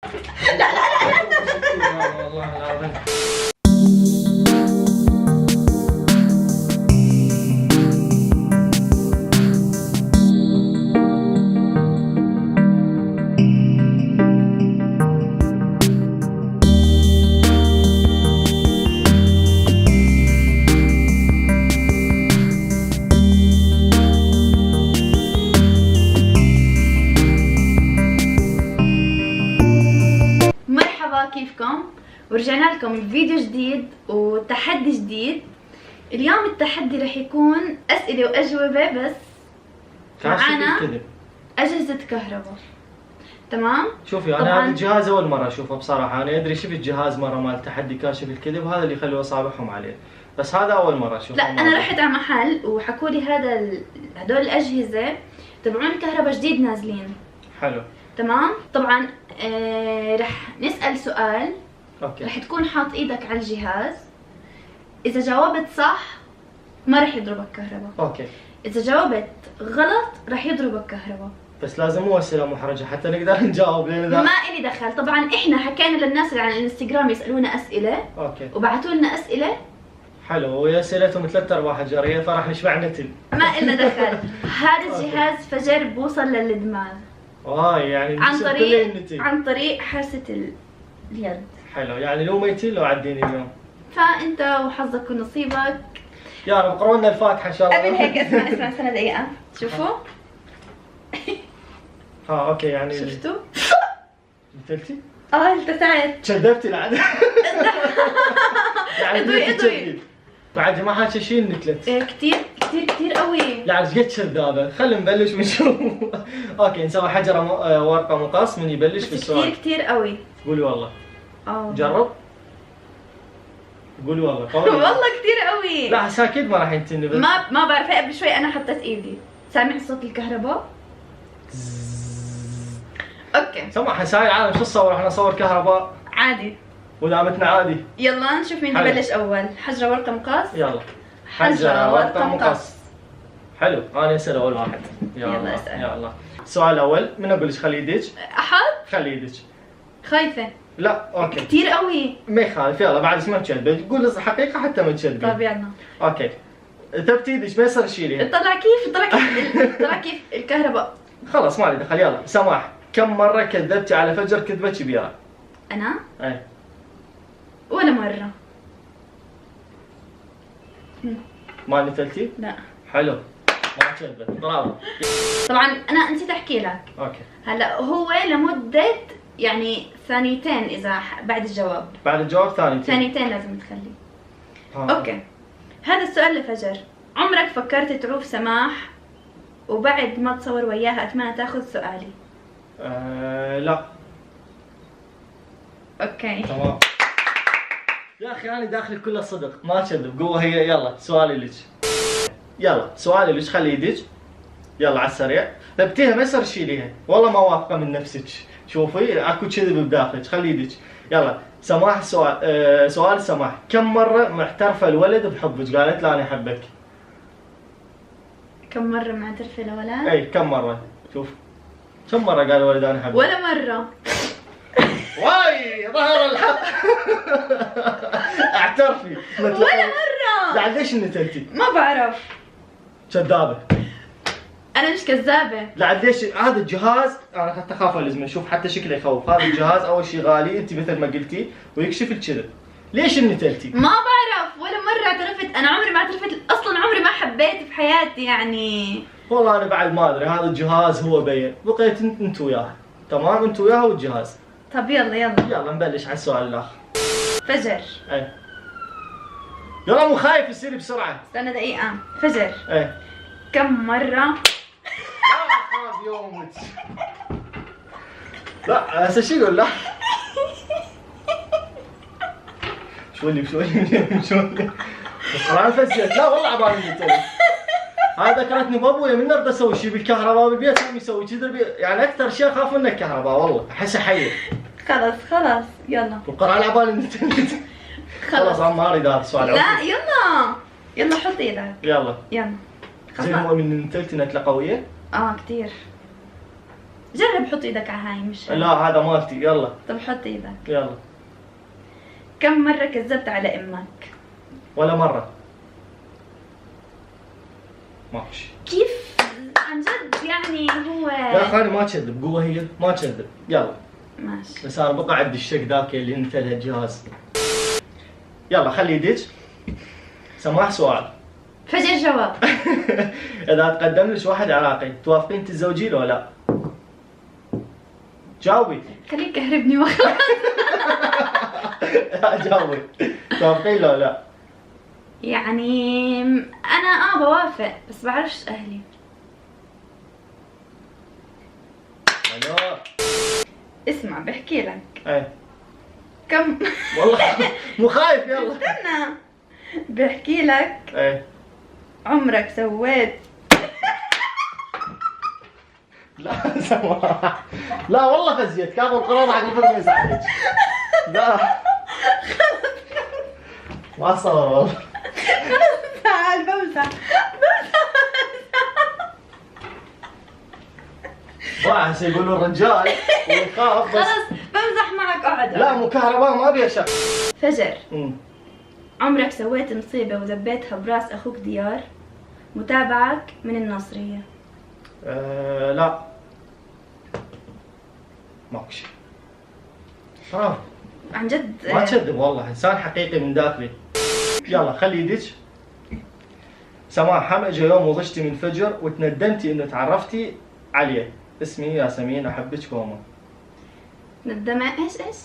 لا لا لا والله العظيم. كيفكم؟ ورجعنا لكم بفيديو جديد وتحدي جديد. اليوم التحدي رح يكون أسئلة وأجوبة بس معانا أجهزة كهرباء. تمام؟ شوفي انا هذا الجهاز اول مره اشوفه بصراحه، انا ادري شفت جهاز مره مال تحدي كاشف الكذب وهذا اللي يخلوا اصابعهم عليه، بس هذا اول مره اشوفه. لا انا رحت على محل وحكوا لي هدول الأجهزة تبعون كهرباء جديد نازلين. حلو. تمام؟ طبعا رح نسأل سؤال. اوكي. رح تكون حاط ايدك على الجهاز، اذا جاوبت صح ما رح يضربك كهرباء. اوكي. اذا جاوبت غلط رح يضربك كهرباء. بس لازم مو اسئله محرجه حتى نقدر نجاوب لان ما الي دخل. طبعا احنا حكينا للناس اللي على الانستغرام يسالونا اسئله. اوكي. وبعثوا لنا اسئله. حلو، وهي اسئلتهم 3/4 جريه فراح نشبع نتل. ما إلنا دخل. هذا الجهاز فجر بوصل للدماغ. يعني عن طريق حاسه اليد. حلو، يعني لو ما يتي لو عديني اليوم. فانت وحظك ونصيبك. يا رب اقرأوا لنا الفاتحه ان شاء الله. قبل هيك اسمع استنى دقيقه. شوفوا. اوكي يعني شفتوا؟ نتلتي؟ التسعت. كذبتي العاده. يعني اضوي بعد ما حاكي شيء نتلت. كثير كثير كثير قوي. يعني ايش قد كذابه، خلينا نبلش ونشوف. اوكي نسوي حجره ورقه مقص من يبلش بالسؤال. كثير قوي. قولي والله. جرب. قولي والله قوي. والله كثير قوي. لا هسه اكيد ما راح ينتني. ما بعرف. قبل شوي انا حطيت ايدي. سامع صوت الكهرباء؟ اوكي سمع حساي العالم شو تصور؟ احنا نصور كهرباء عادي ودامتنا عادي. يلا نشوف مين يبلش اول. حجره ورقه مقص. يلا حجره ورقه مقص. حلو انا اسال اول واحد. يلا اسال. يلا السؤال الاول من اقول خلي يدك. احط. خلي يدك. خايفه. لا اوكي كثير قوي. ما يخالف. يلا بعد اسمها تشذبي قول حقيقه حتى ما تشذبي. طيب يلا. اوكي ثبتي يدك ما يصير تشيليها. طلع كيف الكهرباء. خلاص ما لي دخل. يلا سماح كم مره كذبتي على فجر كذبه كبيره؟ انا؟ اي ولا مره. ما نتلتي؟ لا. حلو ما كذبت. برافو. طبعا انا نسيت احكي لك. اوكي. هلا هو لمده يعني ثانيتين اذا بعد الجواب. بعد الجواب ثانيتين لازم تخلي. اوكي. هذا السؤال لفجر. عمرك فكرت تعوف سماح وبعد ما تصور وياها اتمنى تاخذ سؤالي؟ لا. اوكي تمام. يا اخي انا داخلي كله صدق ما كذب. قوه هي. يلا سؤالي لك. يلا سؤالي لك خلي يدك. يلا على السريع. ثبتيها ما يصير تشيليها. والله ما واثقه من نفسك. شوفي اكو كذب بداخلك. خلي يدك. يلا سماح سؤال سماح كم مره معترفه الولد بحبك؟ قالت لا انا احبك. كم مره معترفه لولد؟ اي كم مره. شوف كم مره قال الولد انا احبك؟ ولا مره. واي ظهر الحق. اعترفي. ولا مره. لا ليش نتلتي؟ ما بعرف. كذابه. انا مش كذابه. لا ليش هذا الجهاز انا كنت اخاف لازم شوف حتى شكله يخوف. هذا الجهاز اول شيء غالي انت مثل ما قلتي ويكشف الكذب. ليش نتلتي؟ ما بعرف ولا مره اعترفت. انا عمري ما اعترفت اصلا. عمري ما حبيت في حياتي يعني. والله انا بعد ما ادري. هذا الجهاز هو بين بقيت انت وياه. تمام انت وياها والجهاز. طب يلا نبلش على السؤال الاخر. فجر. اي يلا مو خايف يصير بسرعه. استنى دقيقه. فجر. اي كم مره. لا اخاف يومك. لا هسه شو يقول؟ لا شوي القرآن فزت. لا والله عبالي نتلت. هذا ذكرتني بابويا من نرد اسوي شيء بالكهرباء بالبيت هم يسوي كذا. يعني اكثر شيء اخاف منه الكهرباء والله احسه حي. خلاص يلا. والقرآن عبالي نتلت. خلاص انا ما اريد هذا السؤال. لا يلا حط ايدك. يلا زين هو من نتلت نتله قويه؟ كثير جرب حط ايدك على هاي مش هاي. لا هذا مالتي. يلا طب حط ايدك. يلا. كم مرة كذبت على امك؟ ولا مرة. ماشي. كيف عن جد يعني هو لا خالي ما تكذب، قوة هي ما تكذب. يلا ماشي. بس انا بقى عند الشك ذاك اللي انت لها جهاز. يلا خلي يديك. سماح سؤال. فجر جواب. اذا تقدم لك واحد عراقي توافقين تتزوجين ولا لا؟ جاوبي. خليك كهربني وخلاص. لا جاوبي. توافقين لو لا؟ يعني انا بوافق بس بعرفش اهلي. الو. اسمع بحكي لك. ايه كم والله مو خايف. يلا استنى بحكي لك. ايه. عمرك سويت لا سماح. لا والله فزيت كان القرار حق الفيلم ما يساعدك. لا ما صار والله. تعال بمزح. واحد يقولوا الرجال ويخاف بس. خلص بمزح معك اقعد. لا مو كهرباء ما ابي شك. فجر. عمرك سويت مصيبة وذبيتها براس اخوك ديار؟ متابعك من الناصرية. لا ماكو شيء. برافو. عن جد ما تكذب والله انسان حقيقي من داخلي. يلا خلي يدك. سماح هم اجى يوم وضجتي من فجر وتندمتي انه تعرفتي عليه. اسمي ياسمين احبك كوما. ندمت ايش؟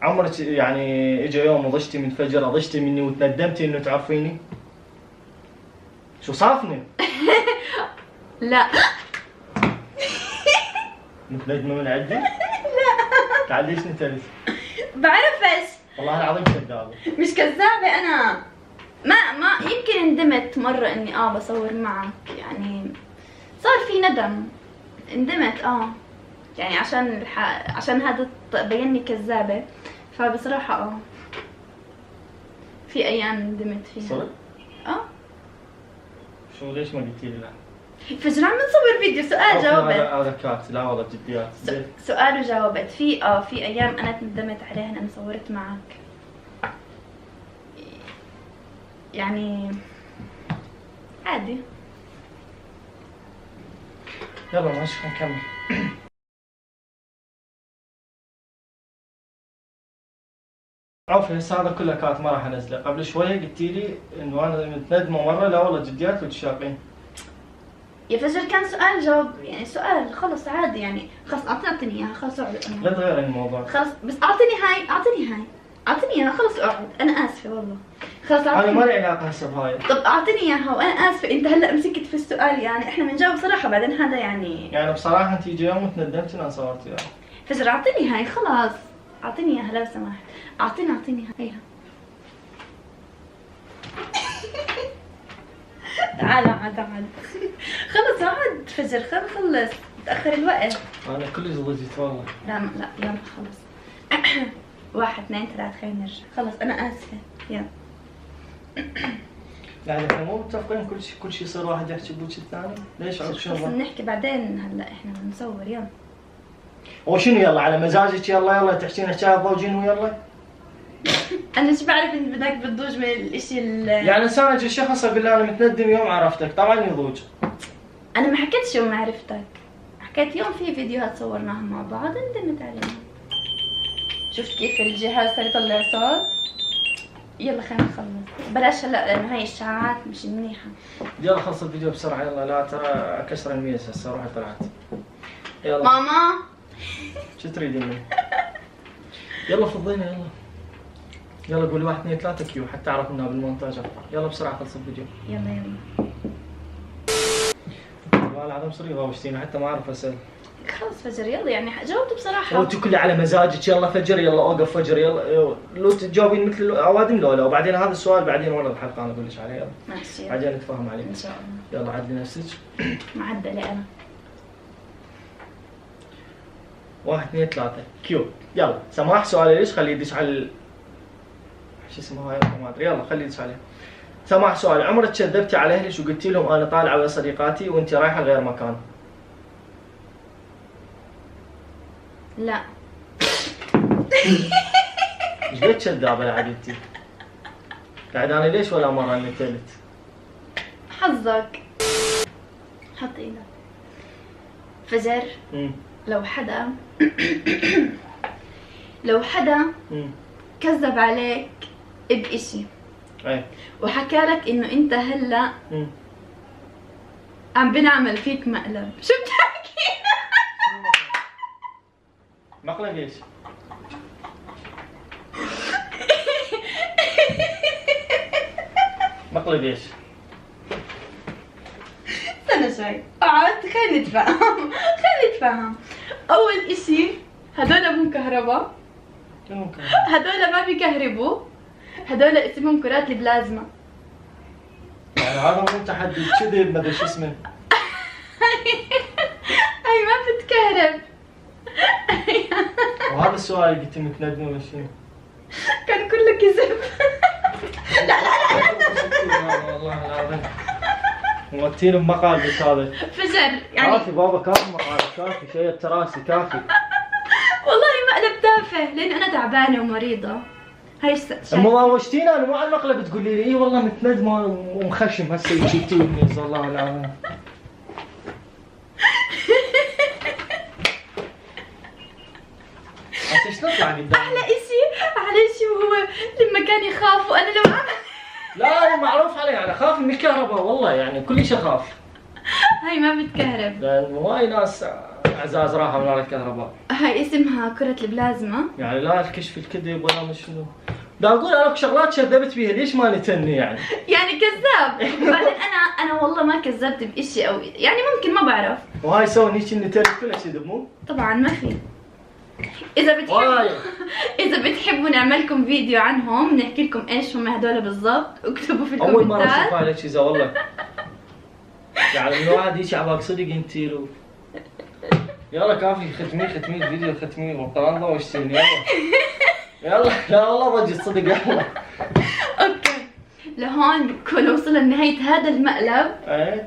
عمرك يعني اجى يوم وضجتي من فجر ضجتي مني وتندمتي انه تعرفيني؟ شو صافني؟ لا. متندمه من عندي؟ لا. تعال ليش نتلف؟ بعرفش. والله العظيم كذابه. مش كذابة انا. ما يمكن ندمت مرة اني بصور معك، يعني صار في ندم. ندمت يعني عشان هذا بيني كذابة، فبصراحة في ايام ندمت فيها. صدق؟ شو ليش ما قلتي لي لا؟ فجر عم نصور فيديو سؤال جاوبت. هذا كات. لا والله جديات. سؤال وجاوبت. في ايام انا ندمت عليها لاني صورت معك. يعني عادي. يلا ماشي نكمل. عوفي هسه هذا كله كات ما راح انزله. قبل شويه قلتي لي انه انا متندمه مره. لا والله جديات وتشاقين. يا فجر كان سؤال جاوب، يعني سؤال خلص عادي يعني. خلص اعطيني اياها خلص اقعد. لا تغيري الموضوع. خلص بس اعطيني اياها خلص اقعد. انا اسفه والله. خلص انا اعطيني. ما لي علاقه هسه بهاي. طب اعطيني اياها وانا اسفه. انت هلا مسكت في السؤال، يعني احنا بنجاوب صراحه بعدين هذا يعني بصراحه انت يجي يوم وتندمتي انا صورت اياها. فجر اعطيني هاي خلاص. اعطيني اياها لو سمحت. اعطيني هيها. تعال. خلص اقعد فجر. خلص تاخر الوقت. انا كلش ضجيت والله. لا يلا خلص. 1 2 3 خلينا نرجع. خلص انا اسفه يلا. يعني احنا مو متفقين كل شيء يصير واحد يحكي بوجه الثاني؟ ليش خلص نحكي بعدين. هلا احنا بنصور يلا. وشنو يلا على مزاجك؟ يلا تحكينا شاي ضوجين ويلا. انا ايش بعرف انت بدك بتضوج من الاشي يعني انسان اجى شخص اقول له انا متندم يوم عرفتك طبعا يضوج. انا ما حكيتش يوم عرفتك، حكيت يوم في فيديوهات صورناها مع بعض ندمت عليها. شفت كيف الجهاز صار يطلع صوت؟ يلا خلينا نخلص. بلاش هلا لانه هاي الشعاعات مش منيحه. يلا خلص الفيديو بسرعه يلا. لا ترى كسر الميز هسه روحي طلعت. يلا ماما شو تريدين مني؟ يلا فضينا يلا قولي 1 2 3 كيو حتى اعرف انها بالمونتاج اكثر. يلا بسرعه خلص الفيديو. يلا والله العظيم صري ضاوجتيني حتى ما اعرف اسال. خلص فجر يلا يعني جاوبت بصراحه. وانت كلي على مزاجك. يلا فجر يلا اوقف فجر يلا. لو تجاوبين مثل الاوادم لو وبعدين هذا السؤال بعدين ورا الحلقه انا اقول لك عليه. يلا ماشي بعدين نتفاهم عليه ان شاء الله. يلا عدلي نفسك. معدله انا. 1 2 3 كيو. يلا سماح سؤالي ليش خليه يدش على شو اسمه هاي ما ادري. يلا خليه يدش عليه. سماح سؤال. عمرك كذبتي على اهلك وقلتي لهم انا طالعه ويا صديقاتي وانت رايحه لغير مكان؟ لا. ايش قد كذابه يا حبيبتي؟ قاعد انا ليش ولا مره اني ثلث؟ حظك. حط ايدك. فجر، لو حدا لو حدا كذب عليك بإشي ايه وحكى لك انه انت هلا عم بنعمل فيك مقلب، شو بتحكي؟ مقلب ايش؟ مقلب ايش؟ استنى شوي، اقعد خلينا نتفاهم. خلينا نتفاهم. اول اشي هدول مو كهرباء، هدول ما بيكهربوا، هدول اسمهم كرات البلازما. يعني هذا مو تحدي كذب ما ادري شو اسمه. هاي ما بتكهرب. وهذا السؤال اللي قلت متندمه ولا شنو؟ كان كله كذب. لا والله العظيم موتين بمقالبك هذا. فجر يعني كافي بابا، كافي مقالب، كافي شيء التراسي كافي. والله مقلب تافه لانه انا تعبانه ومريضه. هاي مواوشتينا انا مو على المقلب تقولي لي اي والله متندمه ومخشم هسه يجيتوني والله العظيم. هسه ايش نطلع قدام؟ احلى اشي وهو لما كان يخاف وانا لو عمل. لا انا معروف علي انا اخاف من الكهرباء والله، يعني كل شيء اخاف. هاي ما بتكهرب لان هواي ناس اعزاز راحوا من على الكهرباء. هاي اسمها كرة البلازما. يعني لا الكشف الكذب ولا مش شنو. دا اقول انا شغلات كذبت بيها ليش ما نتني يعني كذاب. بعدين انا والله ما كذبت بإشي او يعني ممكن ما بعرف. وهاي سوى نيتش النتن كلها كذب مو؟ طبعا ما في. اذا بتحبوا نعملكم فيديو عنهم نحكي لكم ايش هم هذول بالضبط اكتبوا في الكومنتات. اول مره اشوف هاي الشيء والله. يعني من واحد يجي عباك صدق ينتيرو. يلا كافي ختمي الفيديو ختمي وطلعنا واشتيني يلا لا والله بجي صدق يلا. اوكي لهون بكون وصلنا لنهاية هذا المقلب. ايه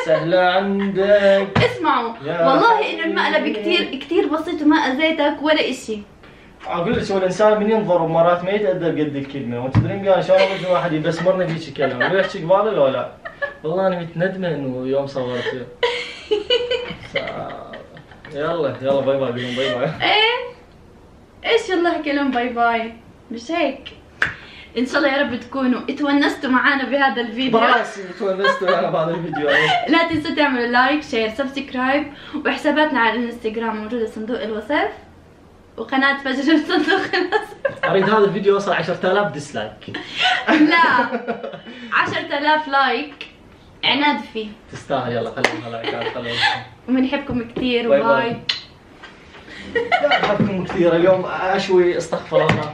سهلة عندك. اسمعوا والله انه المقلب كثير بسيط وما اذيتك ولا اشي. اقول لك شو الانسان من ينظر مرات ما يتأدب قد الكلمة، وتدرين قال شلون ممكن واحد يبسمرني بهيك كلمة ويحكي قبالي لو لا. والله انا متندمة انه يوم صورت يلا باي باي قولون باي باي. ايش يلا احكي لهم باي باي مش هيك. ان شاء الله يا رب تكونوا اتونستوا معنا بهذا الفيديو. براسي اتونستوا انا بهذا الفيديو. لا تنسوا تعملوا لايك شير سبسكرايب، وحساباتنا على الانستغرام موجوده صندوق الوصف، وقناه فجر صندوق الوصف. اريد هذا الفيديو يوصل 10000 ديسلايك. لا 10000 لايك عناد فيه. تستاهل يلا خليها لايكات خليها. وبنحبكم كثير باي وباي. لا بحبكم كثير اليوم اشوي استغفر الله.